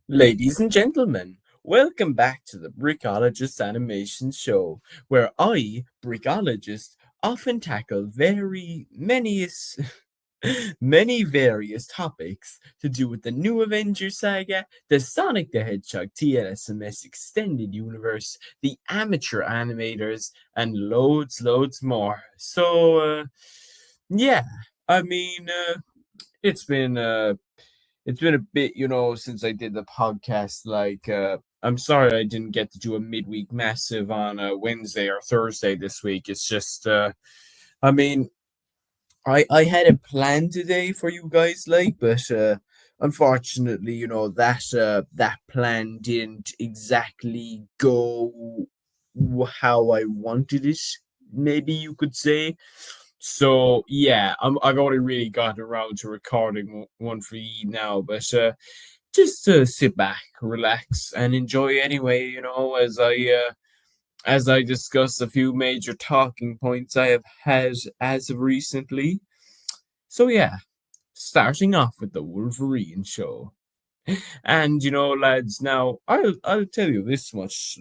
Ladies and gentlemen, welcome back to the Brickoligist Animation Show, where I, Brickoligist, often tackle many various topics to do with the new Avengers saga, the Sonic the Hedgehog TLSMS Extended Universe, the Amateur Animators, and loads more. Yeah, I mean, it's been uh, it's been a bit, since I did the podcast. I'm sorry I didn't get to do a midweek massive on Wednesday or Thursday this week. It's just, I mean, I had a plan today for you guys, but unfortunately, that plan didn't exactly go how I wanted it. Maybe you could say. So yeah, I've only really gotten around to recording one for you now, but just to sit back, relax, and enjoy anyway. As I discuss a few major talking points I have had as of recently. So yeah, starting off with the Wolverine show. And lads, now I'll tell you this much,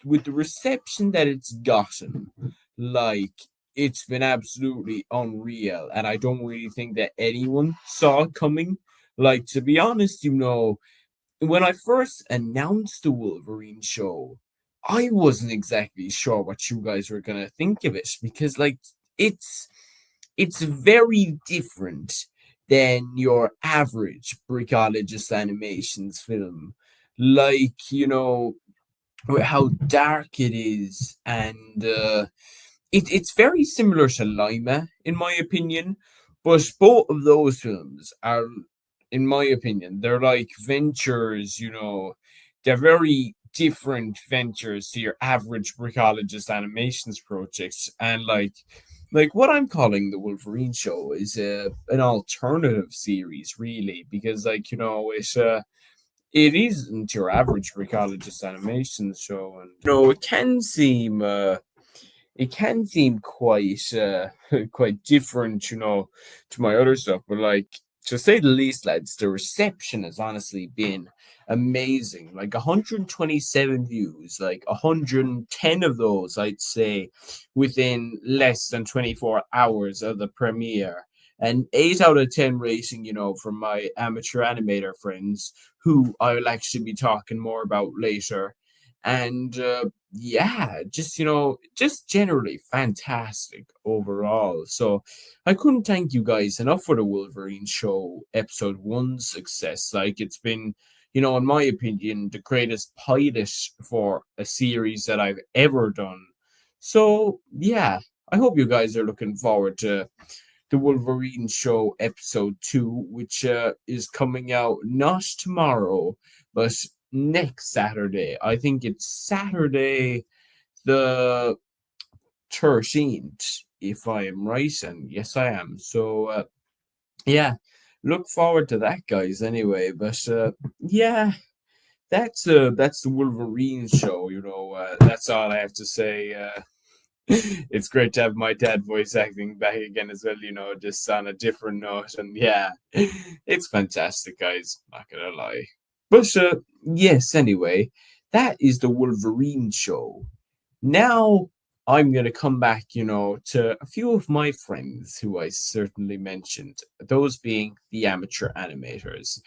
with the reception that it's gotten, like it's been absolutely unreal, and I don't really think that anyone saw it coming. Like, to be honest, when I first announced the Wolverine show, I wasn't exactly sure what you guys were gonna think of it, because it's it's very different than your average Brickoligist animations film. With how dark it is, and it's very similar to Lima, in my opinion. But both of those films are, in my opinion, they're like ventures. They're very different ventures to your average Brickoligist animations projects, and like what I'm calling the Wolverine show is an alternative series, really, because it isn't your average Brickoligist animation show, and it can seem quite quite different, to my other stuff. But like, to say the least, lads, the reception has honestly been amazing. Like 127 views, like 110 of those, I'd say, within less than 24 hours of the premiere. An 8 out of 10 rating, from my amateur animator friends, who I'll actually be talking more about later. And yeah, just generally fantastic overall. So I couldn't thank you guys enough for the Wolverine show episode one success. Like, it's been, in my opinion, the greatest pilot for a series that I've ever done. So yeah, I hope you guys are looking forward to the Wolverine show episode two, which is coming out not tomorrow, but next Saturday. I think it's Saturday the 13th, if I am right, and yes, I am. So, yeah, look forward to that, guys. Anyway, but yeah, that's the Wolverine show. That's all I have to say. It's great to have my dad voice acting back again as well. Just on a different note, and yeah, it's fantastic, guys. Not gonna lie. But yes, anyway, that is the Wolverine show. Now I'm going to come back, to a few of my friends who I certainly mentioned, those being the amateur animators.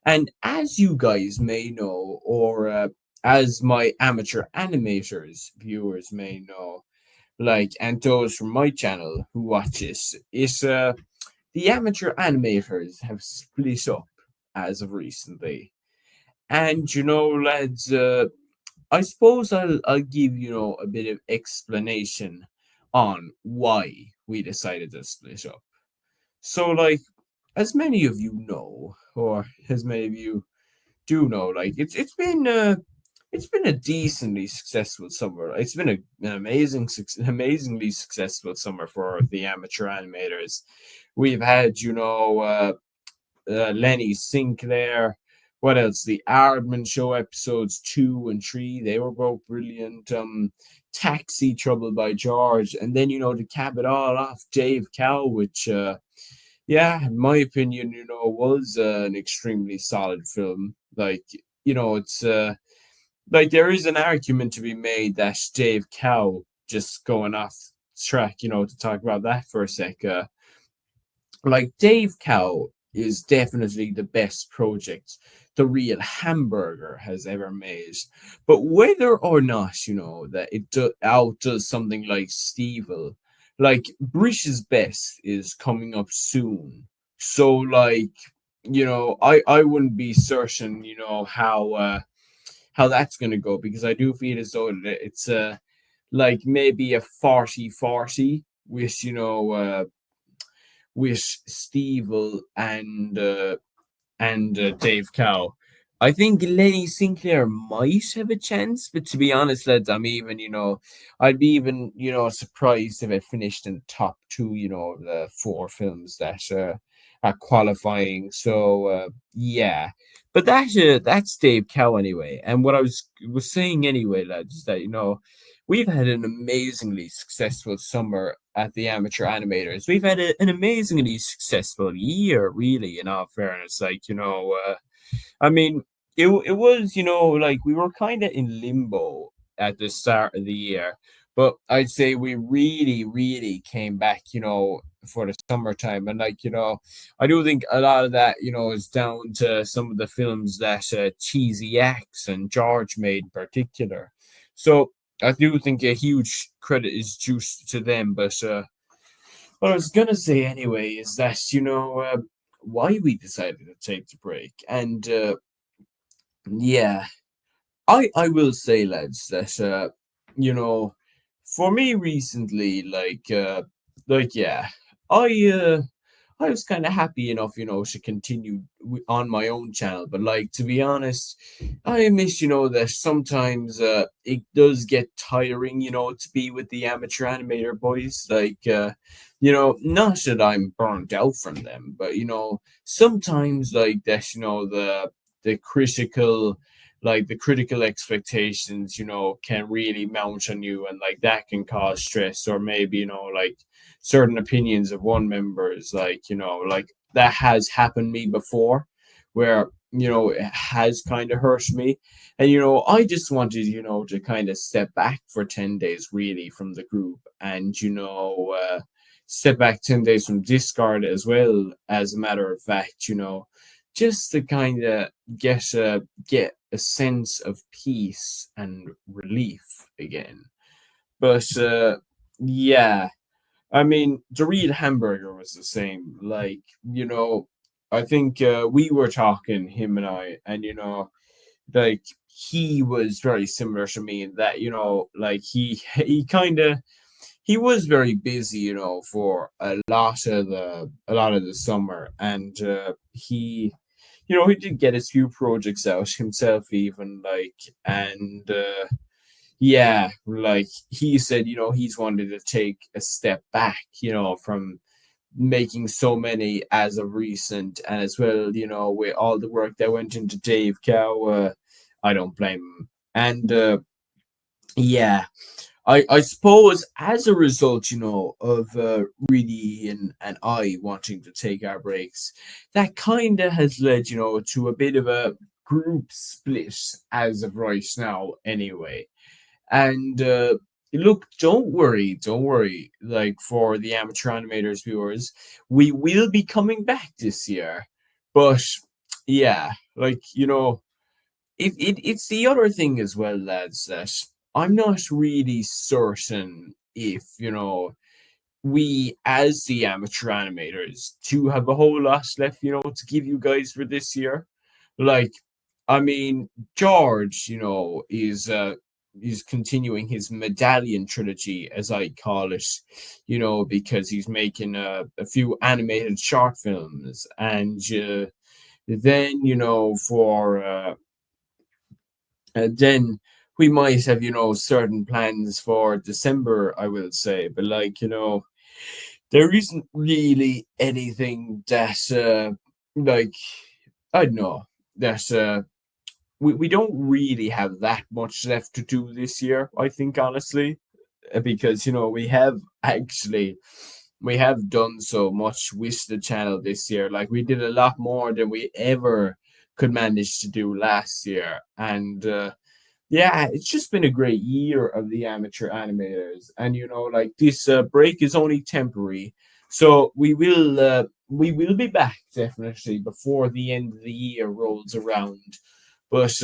And as you guys may know, or as my amateur animators viewers may know, and those from my channel who watch this, is the amateur animators have split up as of recently. And lads, I suppose I'll give a bit of explanation on why we decided to split up. So, like, as many of you know, or as many of you do know, like, it's been a decently successful summer. It's been an amazingly successful summer for the amateur animators. We've had, Lenny Sink there. What else? The Aardman Show episodes 2 and 3, they were both brilliant. Taxi Trouble by George, and then to cap it all off, Dave Cow, which Yeah, in my opinion, was an extremely solid film. Like, it's like there is an argument to be made that Dave Cow, just going off track, to talk about that for a sec. Like Dave Cow is definitely the best project the real hamburger has ever made. But whether or not, that outdoes something like Stevel, like Brish's Best is coming up soon. So like, I wouldn't be certain, how that's gonna go, because I do feel as though it's like maybe a 40-40 with Stevel and Dave Cow. I think Lenny Sinclair might have a chance, but to be honest, lads, I'd be even, surprised if it finished in the top two, of the four films that are qualifying. So yeah, but that's Dave Cow anyway. And what I was saying anyway, lads, is that we've had an amazingly successful summer at the Amateur Animators. We've had an amazingly successful year, really, in all fairness. Like, I mean, it was, like we were kind of in limbo at the start of the year, but I'd say we really, really came back, for the summertime. And like, I do think a lot of that, is down to some of the films that Cheesy X and George made in particular. So I do think a huge credit is due to them. But what I was gonna say anyway is that why we decided to take the break, and yeah, I will say, lads, that you know, for me recently, yeah, I I was kind of happy enough, to continue on my own channel. But like, to be honest, I miss, that sometimes it does get tiring, to be with the amateur animator boys. Like, not that I'm burnt out from them, but sometimes like that, the critical the critical expectations, can really mount on you, and like that can cause stress. Or maybe, like certain opinions of one members, like, like that has happened me before, where, it has kind of hurt me. And, I just wanted, to kind of step back for 10 days really from the group, and, step back 10 days from Discord as well, as a matter of fact, just to kind of get a sense of peace and relief again. But yeah, I mean, the real hamburger was the same. Like, I think we were talking, him and I, and like he was very similar to me in that, like he was very busy, for a lot of the summer, and he did get his few projects out himself, even like, and yeah, like he said, he's wanted to take a step back, from making so many as of recent, and as well, with all the work that went into Dave Cow, I don't blame him. And yeah, I suppose as a result, of really and I wanting to take our breaks, that kind of has led, to a bit of a group split as of right now, anyway. And look, don't worry. Like for the amateur animators viewers, we will be coming back this year. But yeah, like it's the other thing as well, lads, that I'm not really certain if, we as the amateur animators do have a whole lot left, to give you guys for this year. Like, I mean, George, is continuing his medallion trilogy, as I call it, because he's making a few animated short films. And then, then we might have, certain plans for December, I will say. But like, there isn't really anything that, like, I don't know, that we don't really have that much left to do this year, I think, honestly, because, we have actually we have done so much with the channel this year. Like we did a lot more than we ever could manage to do last year, and yeah, it's just been a great year of the amateur animators. And like this break is only temporary, so we will be back definitely before the end of the year rolls around. But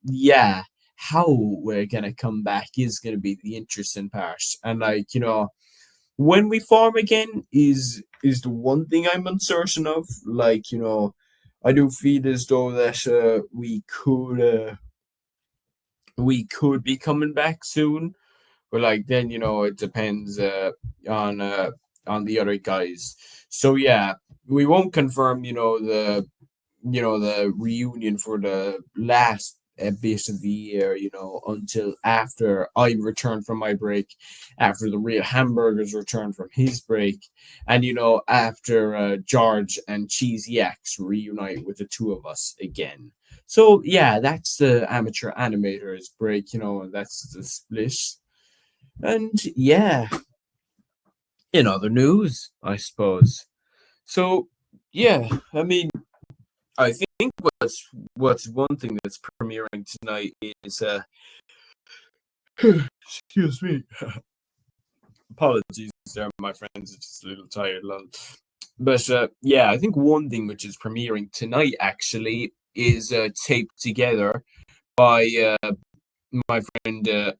yeah, how we're gonna come back is gonna be the interesting part. And like when we form again is the one thing I'm uncertain of. Like I do feel as though that we could be coming back soon, but like then it depends on the other guys. So yeah, we won't confirm the reunion for the last bit of the year, until after I return from my break, after the real hamburgers return from his break, and after George and Cheesy X reunite with the two of us again. So yeah, that's the amateur animators break, and that's the split. And yeah, in other news, I suppose. So yeah, I mean, I think what's one thing that's premiering tonight is excuse me, apologies there, my friends. It's just a little tired, lol. But yeah, I think one thing which is premiering tonight actually is Taped Together by my friend.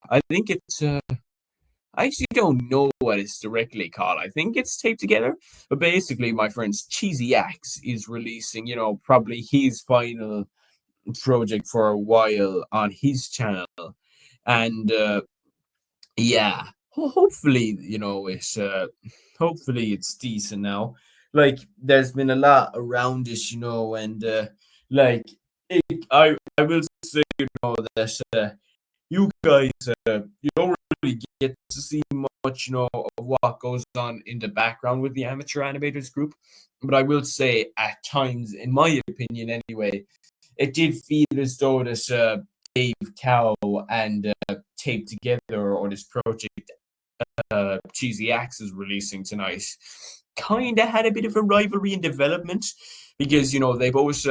I think it's. I actually don't know what it's directly called. I think it's Taped Together. But basically, my friend's Cheesy Axe is releasing, probably his final project for a while on his channel. And yeah, hopefully, hopefully it's decent now. Like, there's been a lot around it, and like, I will say, that you guys, you don't really get to see much, of what goes on in the background with the amateur animators group. But I will say, at times, in my opinion, anyway, it did feel as though this Dave Cow and Taped Together, or this project Cheesy Axe is releasing tonight, kind of had a bit of a rivalry in development, because they both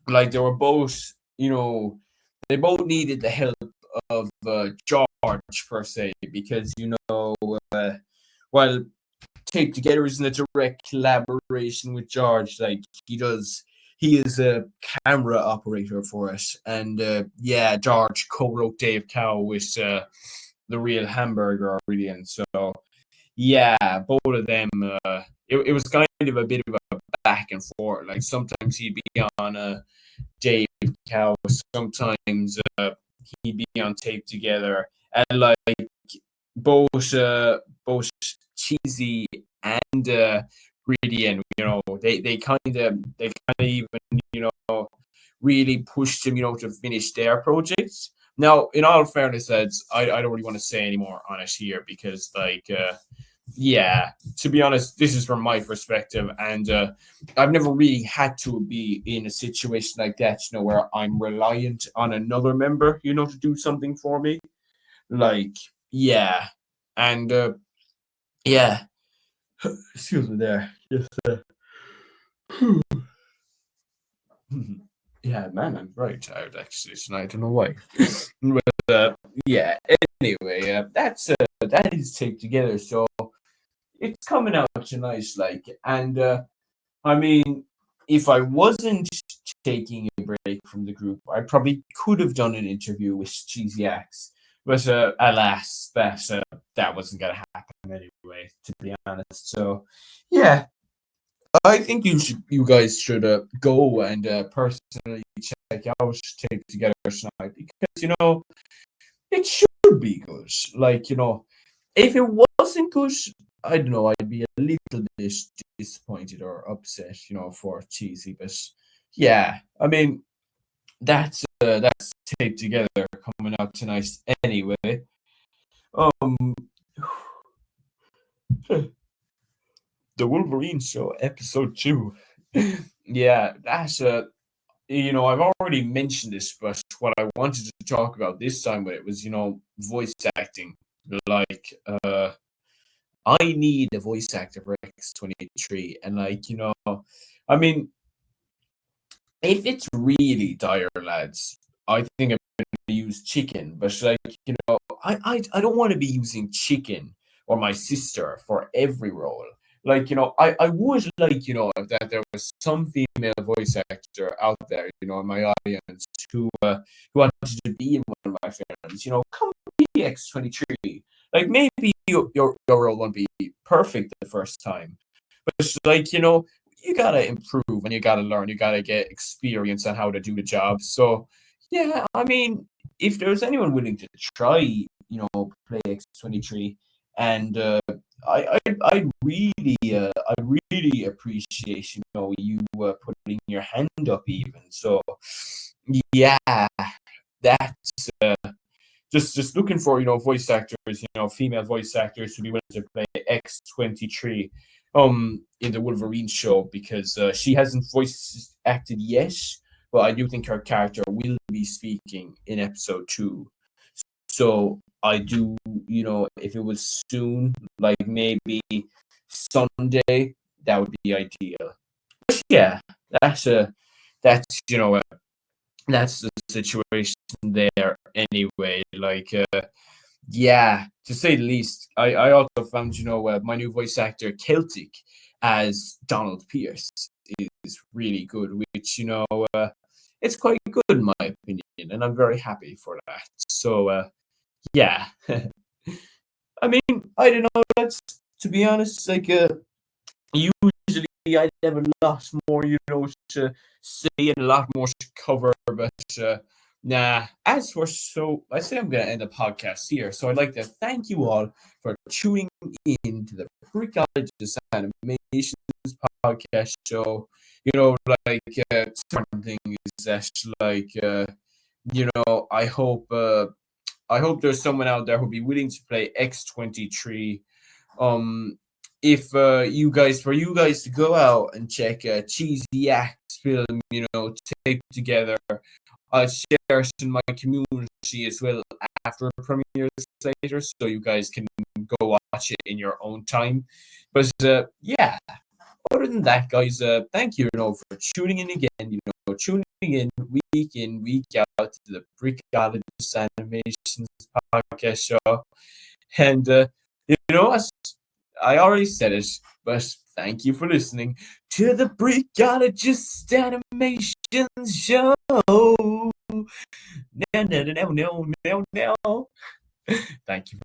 like they were both they both needed the help of George per se, because while Taped Together isn't a direct collaboration with George, like he is a camera operator for us, and yeah, George co-wrote Dave Cow with the real hamburger already, so yeah, both of them. It was kind of a bit of a back and forth. Like sometimes he'd be on Dave Cow, sometimes he'd be on Taped Together, and like both Cheesy and Gradient, they kind of even really pushed him, to finish their projects. Now, in all fairness, I don't really want to say any more on it here, because like yeah, to be honest, this is from my perspective, and I've never really had to be in a situation like that, where I'm reliant on another member, to do something for me. Like, yeah, and yeah, excuse me there. Just yeah, man, I'm very tired actually tonight. I don't know why. But yeah, anyway, that is Taped Together. So it's coming out tonight, like, and I mean, if I wasn't taking a break from the group, I probably could have done an interview with Cheesy Axe, but alas, that wasn't gonna happen anyway, to be honest. So yeah, I think you guys should go and personally check out Taped Together tonight, because it should be good. Like if it wasn't good, I don't know, I'd be a little bit disappointed or upset, for Cheesy. But yeah, I mean, that's Taped Together coming out tonight anyway. Um, the Wolverine Show episode 2. Yeah, that's I've already mentioned this, but what I wanted to talk about this time with it was, voice acting. Like, I need a voice actor for X-23, and like, I mean, if it's really dire, lads, I think I'm gonna use chicken. But like, I don't want to be using chicken or my sister for every role. Like, I would like, that there was some female voice actor out there, in my audience who wanted to be in one of my films. Come be X-23. Like, maybe your role won't be perfect the first time, but it's like, you gotta improve and you gotta learn. You gotta get experience on how to do the job. So yeah, I mean, if there's anyone willing to try, play X-23, and I really appreciate, you putting your hand up even. So yeah, that's just looking for, voice actors, female voice actors to be willing to play X-23 in the Wolverine show, because she hasn't voice acted yet, but I do think her character will be speaking in episode 2. So I do, if it was soon, like maybe Sunday, that would be ideal. But yeah, that's that's that's the situation there anyway. Like, yeah, to say the least. I also found, my new voice actor, Celtic, as Donald Pierce, is really good, which, it's quite good in my opinion, and I'm very happy for that. So, yeah. I mean, I don't know, that's, to be honest, like, usually I'd have a lot more, to say and a lot more to cover, but nah. I say I'm gonna end the podcast here. So I'd like to thank you all for tuning in to the Brickoligist Animations podcast show. Like, certain things that, like, I hope there's someone out there who'll be willing to play X-23. If for you guys to go out and check Cheesy Axe film, tape together, I'll share it in my community as well after premieres later, so you guys can go watch it in your own time. But yeah, other than that, guys, thank you, for tuning in again. Tuning in, week out to the Brickoligist Animations podcast show, and as I already said it, but thank you for listening to the Brickoligist Animations show. No. Thank you.